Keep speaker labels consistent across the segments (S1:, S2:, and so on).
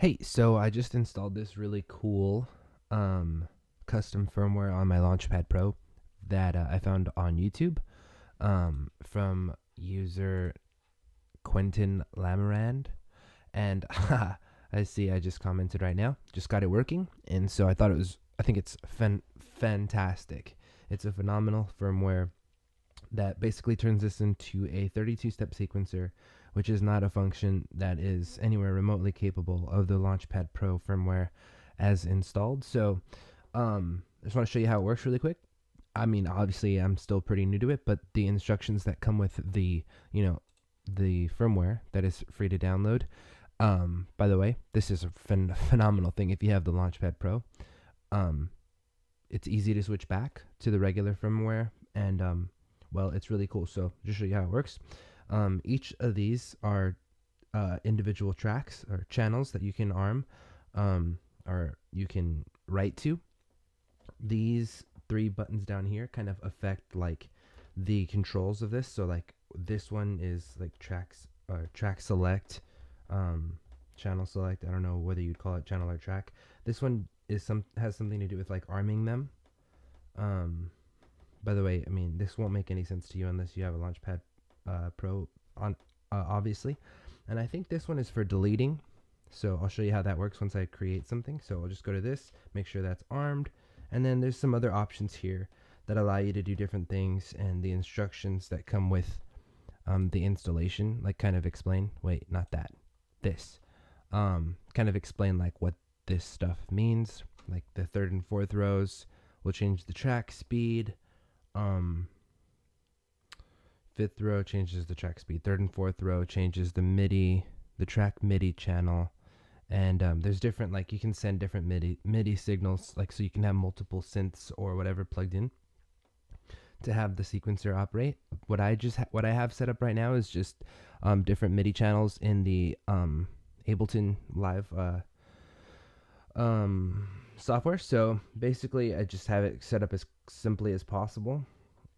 S1: Hey, so I just installed this really cool custom firmware on my Launchpad Pro that I found on YouTube from user Quentin Lamarand. And I see I just commented right now, just got it working. And so I think it's fantastic. It's a phenomenal firmware that basically turns this into a 32-step sequencer, which is not a function that is anywhere remotely capable of the Launchpad Pro firmware as installed. So I just want to show you how it works really quick. I mean, obviously, I'm still pretty new to it, but the instructions that come with the firmware that is free to download. By the way, this is a phenomenal thing if you have the Launchpad Pro. It's easy to switch back to the regular firmware, and well, it's really cool. So just show you how it works. Each of these are individual tracks or channels that you can arm, or you can write to. These three buttons down here kind of affect like the controls of this. So like this one is like tracks or track select, channel select. I don't know whether you'd call it channel or track. This one has something to do with like arming them. By the way, I mean, this won't make any sense to you unless you have a Launchpad Pro on, obviously. And I think this one is for deleting. So I'll show you how that works once I create something. So I'll just go to this, make sure that's armed. And then there's some other options here that allow you to do different things, and the instructions that come with the installation, like kind of explain, wait, not that, this, kind of explain like what this stuff means. Like the third and fourth rows will change the track speed. Fifth row changes the track speed. Third and fourth row changes the track MIDI channel. And there's different, like you can send different MIDI signals, like so you can have multiple synths or whatever plugged in to have the sequencer operate. What I have set up right now is just different MIDI channels in the Ableton Live software. So basically, I just have it set up as simply as possible.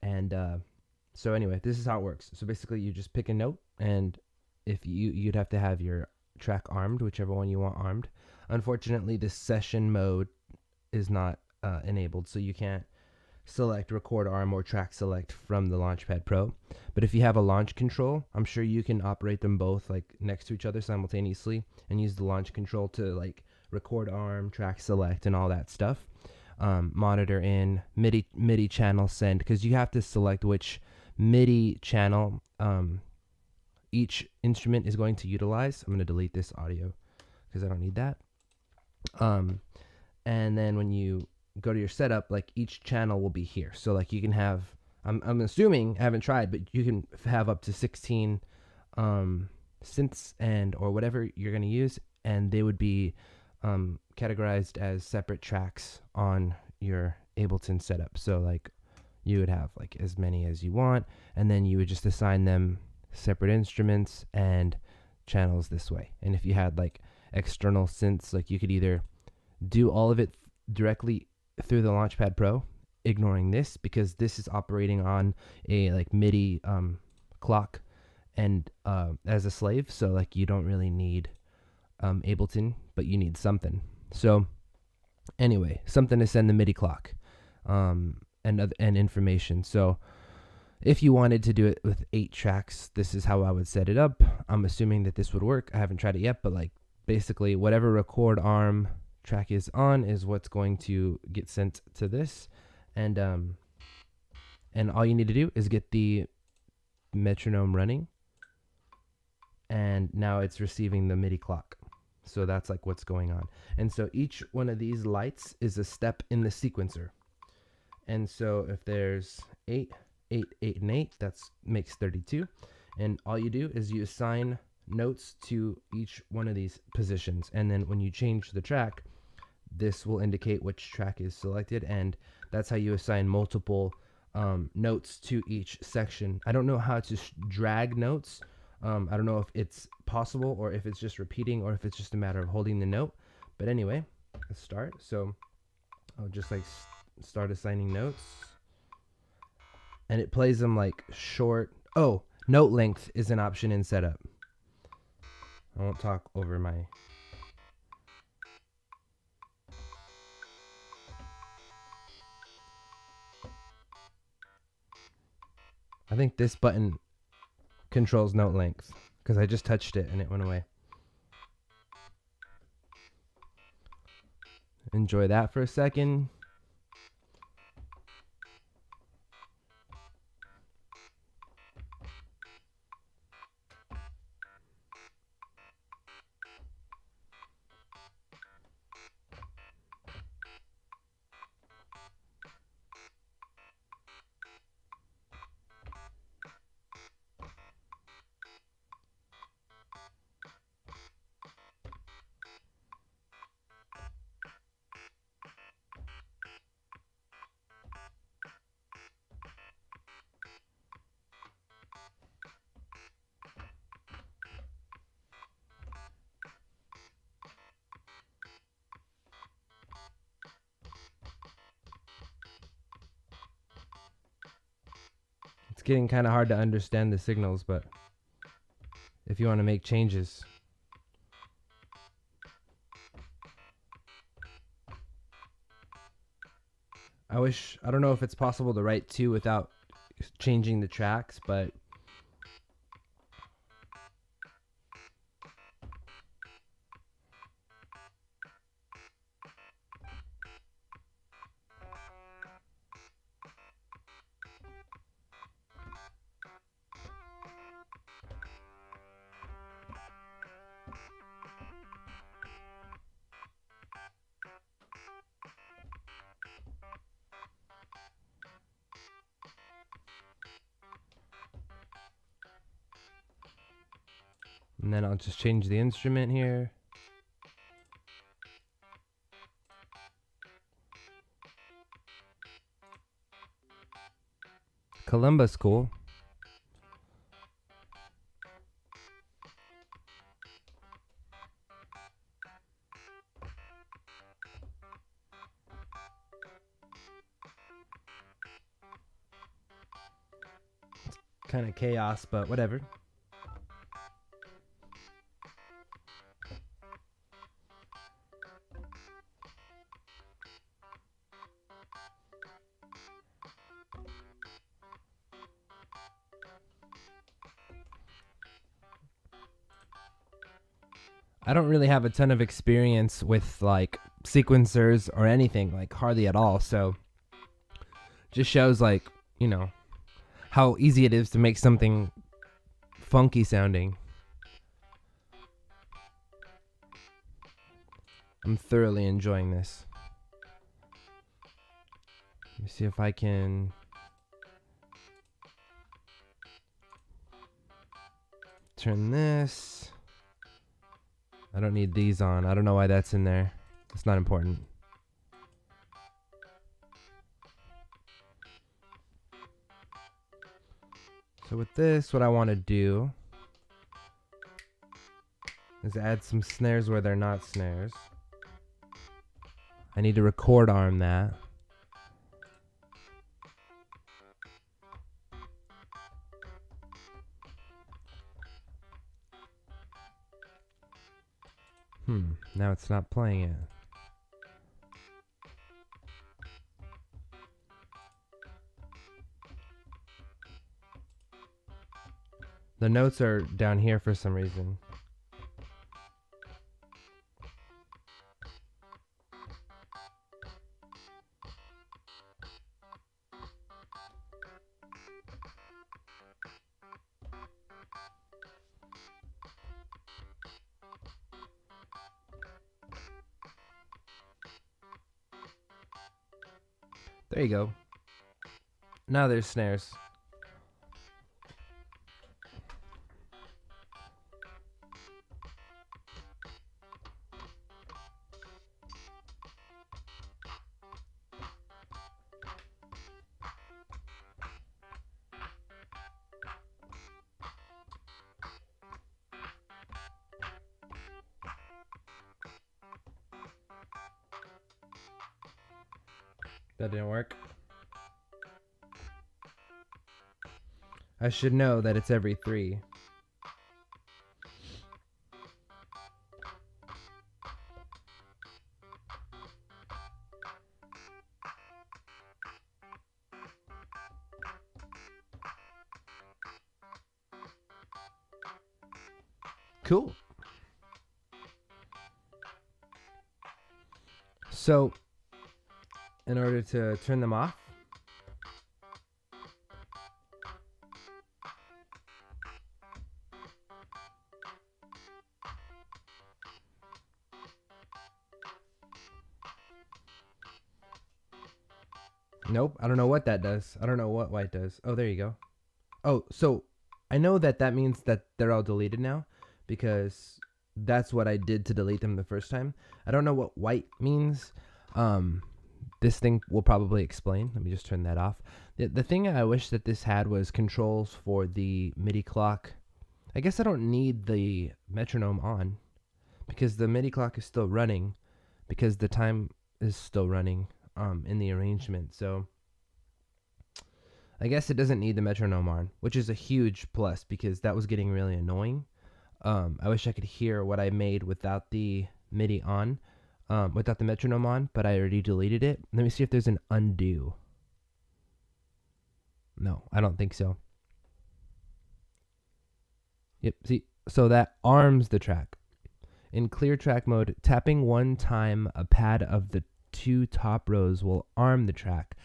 S1: And so anyway, this is how it works. So basically, you just pick a note, and if you'd have to have your track armed, whichever one you want armed. Unfortunately, the session mode is not enabled, so you can't select record arm or track select from the Launchpad Pro. But if you have a launch control, I'm sure you can operate them both like next to each other simultaneously and use the launch control to like record arm, track select, and all that stuff. Monitor in, MIDI channel send, because you have to select which MIDI channel each instrument is going to utilize. I'm going to delete this audio because I don't need that. And then when you go to your setup, like each channel will be here. So like you can have, I'm assuming, I haven't tried, but you can have up to 16 synths and or whatever you're going to use, and they would be categorized as separate tracks on your Ableton setup. So like you would have like as many as you want, and then you would just assign them separate instruments and channels this way. And if you had like external synths, like you could either do all of it directly through the Launchpad Pro, ignoring this because this is operating on a like MIDI clock and as a slave. So like you don't really need Ableton, but you need something. So anyway, something to send the MIDI clock and information. So if you wanted to do it with 8 tracks, this is how I would set it up. I'm assuming that this would work. I haven't tried it yet, but like basically whatever record arm track is on is what's going to get sent to this. And all you need to do is get the metronome running, and now it's receiving the MIDI clock. So that's like what's going on. And so each one of these lights is a step in the sequencer. And so if there's 8, 8, 8, and 8, that makes 32. And all you do is you assign notes to each one of these positions. And then when you change the track, this will indicate which track is selected. And that's how you assign multiple notes to each section. I don't know how to drag notes. I don't know if it's possible or if it's just repeating or if it's just a matter of holding the note. But anyway, let's start. So I'll just like start assigning notes. And it plays them like short. Oh, note length is an option in setup. I won't talk over my I think this button controls note length because I just touched it and it went away. Enjoy that for a second. It's getting kind of hard to understand the signals, but if you want to make changes. I don't know if it's possible to write 2 without changing the tracks, but and then I'll just change the instrument here. Kalimba's cool. Kind of chaos, but whatever. I don't really have a ton of experience with like sequencers or anything, like hardly at all. So just shows like, you know, how easy it is to make something funky sounding. I'm thoroughly enjoying this. Let me see if I can turn this. I don't need these on. I don't know why that's in there. It's not important. So with this, what I want to do is add some snares where they're not snares. I need to record arm that. Now it's not playing it. The notes are down here for some reason. There you go. Now there's snares. That didn't work. I should know that it's every 3. Cool. So, in order to turn them off, nope, I don't know what that does. I don't know what white does. Oh, there you go. Oh, so I know that that means that they're all deleted now because that's what I did to delete them the first time. I don't know what white means. This thing will probably explain. Let me just turn that off. The thing I wish that this had was controls for the MIDI clock. I guess I don't need the metronome on because the MIDI clock is still running because the time is still running in the arrangement. So I guess it doesn't need the metronome on, which is a huge plus because that was getting really annoying. I wish I could hear what I made without the MIDI on, without the metronome on, but I already deleted it. Let me see if there's an undo. No, I don't think so. Yep, see, so that arms the track. In clear track mode, tapping one time a pad of the 2 top rows will arm the track.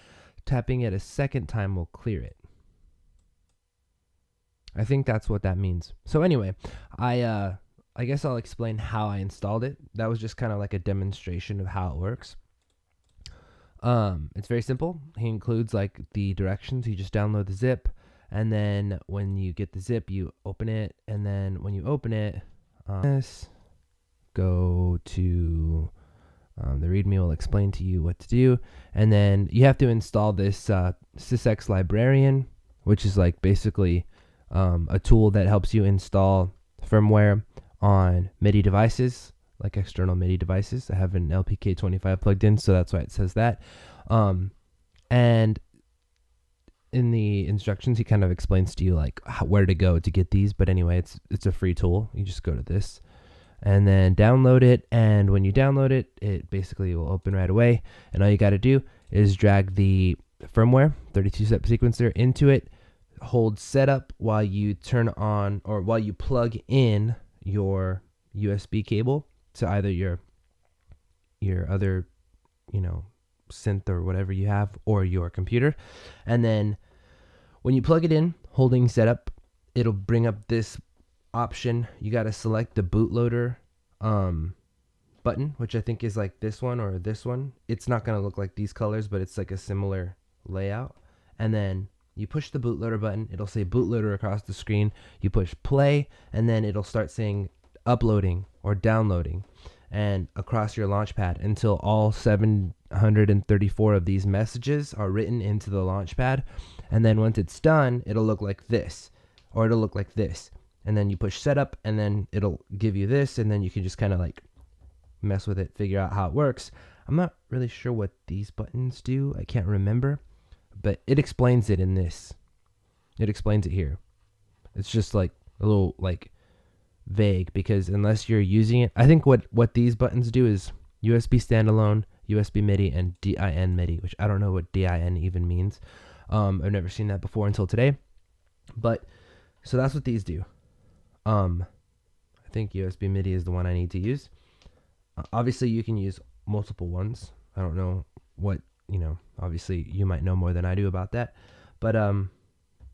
S1: Tapping it a second time will clear it. I think that's what that means. So anyway, I guess I'll explain how I installed it. That was just kind of like a demonstration of how it works. It's very simple. He includes like the directions. You just download the zip, and then when you get the zip, you open it, and then when you open it, go to the README will explain to you what to do, and then you have to install this SysX librarian, which is like basically a tool that helps you install firmware on MIDI devices, like external MIDI devices. I have an LPK25 plugged in, so that's why it says that. And in the instructions, he kind of explains to you like where to go to get these. But anyway, it's a free tool. You just go to this and then download it. And when you download it, it basically will open right away. And all you got to do is drag the firmware 32-step sequencer into it. Hold setup while you turn on or while you plug in your USB cable to either your other, synth or whatever you have, or your computer. And then when you plug it in, holding setup, it'll bring up this option. You got to select the bootloader button, which I think is like this one or this one. It's not going to look like these colors, but it's like a similar layout. And then you push the bootloader button. It'll say bootloader across the screen. You push play, and then it'll start saying uploading or downloading and across your launchpad until all 734 of these messages are written into the launchpad. And then once it's done, it'll look like this, or it'll look like this. And then you push setup, and then it'll give you this, and then you can just kind of like mess with it, figure out how it works. I'm not really sure what these buttons do. I can't remember, but it explains it in this. It explains it here. It's just like a little like vague because unless you're using it, I think what these buttons do is USB standalone, USB MIDI, and DIN MIDI, which I don't know what DIN even means. I've never seen that before until today. But so that's what these do. I think USB MIDI is the one I need to use. Obviously, you can use multiple ones. I don't know what, obviously you might know more than I do about that. But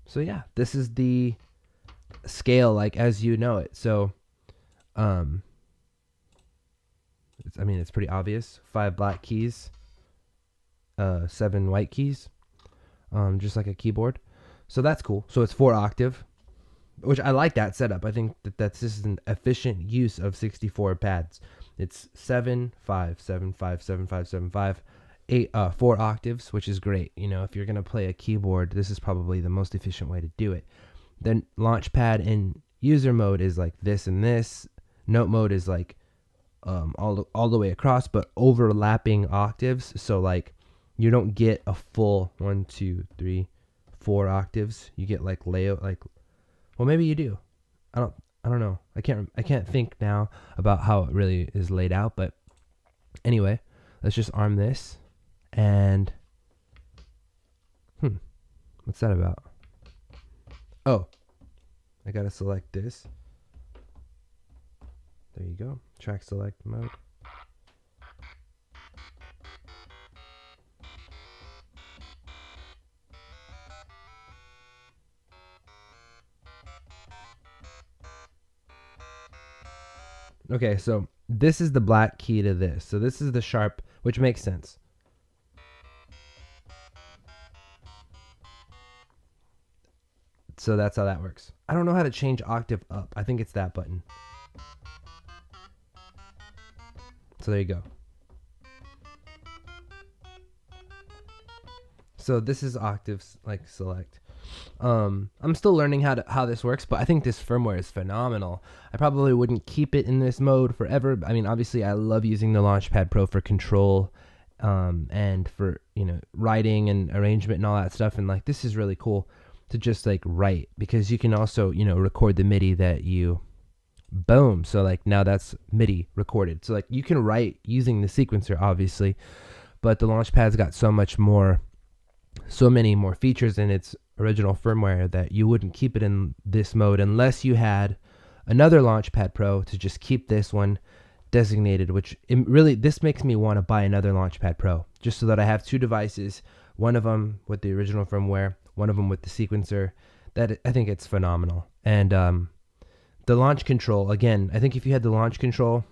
S1: so yeah, this is the scale like as you know it. So it's pretty obvious. 5 black keys, 7 white keys, just like a keyboard. So that's cool. So it's 4 octave, which I like that setup. I think that's just an efficient use of 64 pads. It's 7 5 7 5 7 5 7 5 8 4 octaves, which is great. If you're gonna play a keyboard, this is probably the most efficient way to do it. Then launchpad in user mode is like this and this. Note mode is like all the way across, but overlapping octaves. So like you don't get a full 1 2 3 4 octaves. You get like layout like, well, maybe you do. I don't know. I can't think now about how it really is laid out, but anyway, let's just arm this. And what's that about? Oh, I gotta select this. There you go. Track select mode. Okay, so this is the black key to this. So this is the sharp, which makes sense. So that's how that works. I don't know how to change octave up. I think it's that button. So there you go. So this is octaves like select. I'm still learning how this works, but I think this firmware is phenomenal. I probably wouldn't keep it in this mode forever. I mean, obviously, I love using the Launchpad Pro for control, and for writing and arrangement and all that stuff. And like, this is really cool to just like write, because you can also record the MIDI that you boom. So like now that's MIDI recorded. So like you can write using the sequencer, obviously, but the Launchpad's got so many more features in its original firmware that you wouldn't keep it in this mode unless you had another Launchpad Pro to just keep this one designated, which really, this makes me want to buy another Launchpad Pro just so that I have two devices, one of them with the original firmware, one of them with the sequencer. That I think it's phenomenal. And the launch control, again, I think if you had the launch control,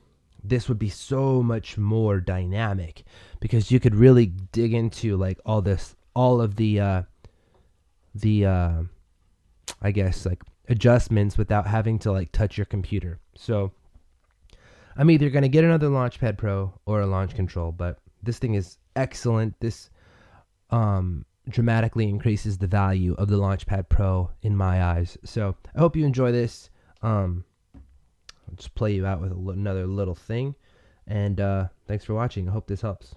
S1: this would be so much more dynamic, because you could really dig into like all of the I guess like adjustments without having to like touch your computer. So I'm either going to get another Launchpad Pro or a launch control, but this thing is excellent. This dramatically increases the value of the Launchpad Pro in my eyes. So I hope you enjoy this. I'll just play you out with another little thing, and thanks for watching. I hope this helps.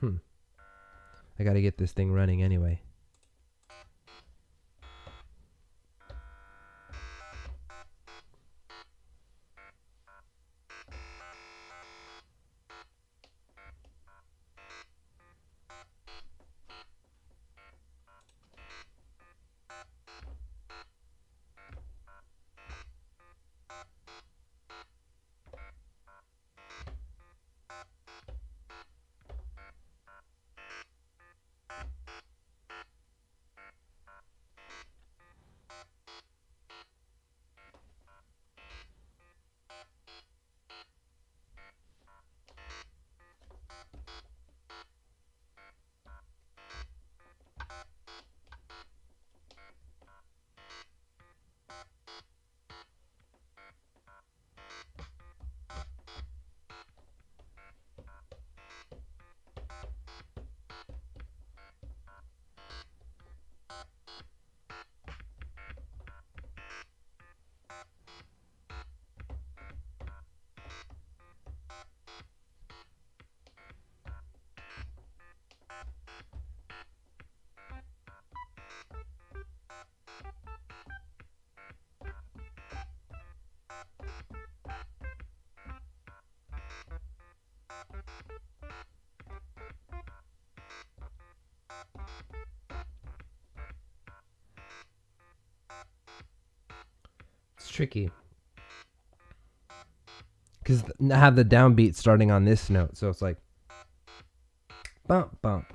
S1: I gotta get this thing running anyway. It's tricky because I have the downbeat starting on this note, so it's like bump bump.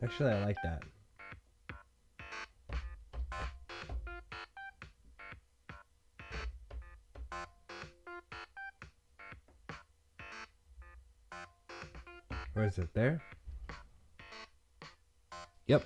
S1: Actually, I like that. Where is it? There? Yep.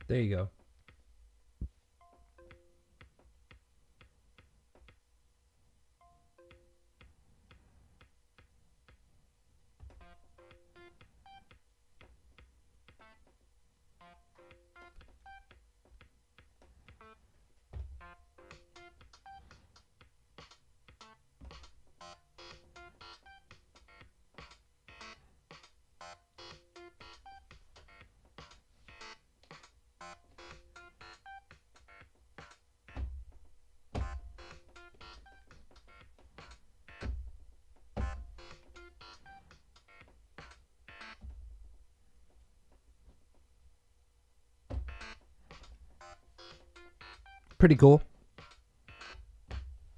S1: There you go. Pretty cool.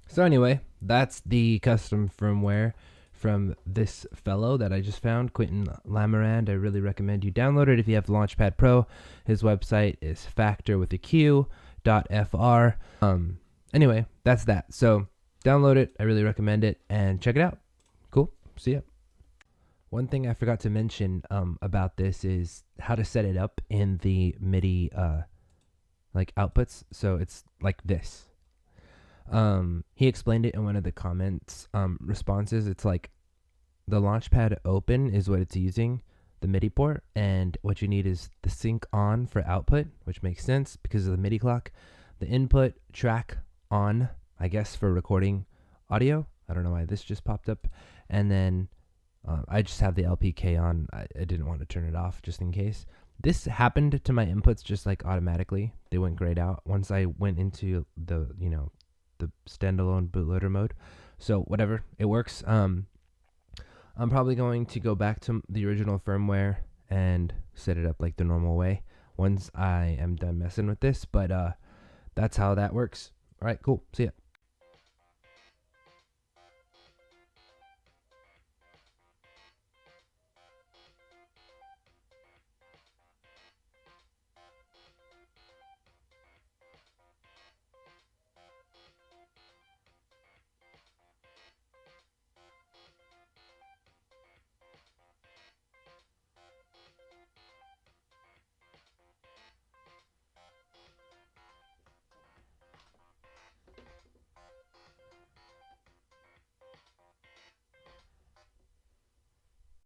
S1: So anyway, that's the custom firmware from this fellow that I just found, Quentin Lamarand. I really recommend you download it if you have Launchpad Pro. His website is factor.fr. Anyway, that's that. So download it. I really recommend it and check it out. Cool. See ya. One thing I forgot to mention about this is how to set it up in the MIDI like outputs. So it's like this. He explained it in one of the comments responses. It's like the Launchpad open is what it's using, the MIDI port, and what you need is the sync on for output, which makes sense because of the MIDI clock. The input track on, I guess, for recording audio. I don't know why this just popped up. And then I just have the LPK on. I didn't want to turn it off just in case. This happened to my inputs just like automatically. They went grayed out once I went into the, the standalone bootloader mode. So whatever, it works. I'm probably going to go back to the original firmware and set it up like the normal way once I am done messing with this. But that's how that works. All right, cool. See ya.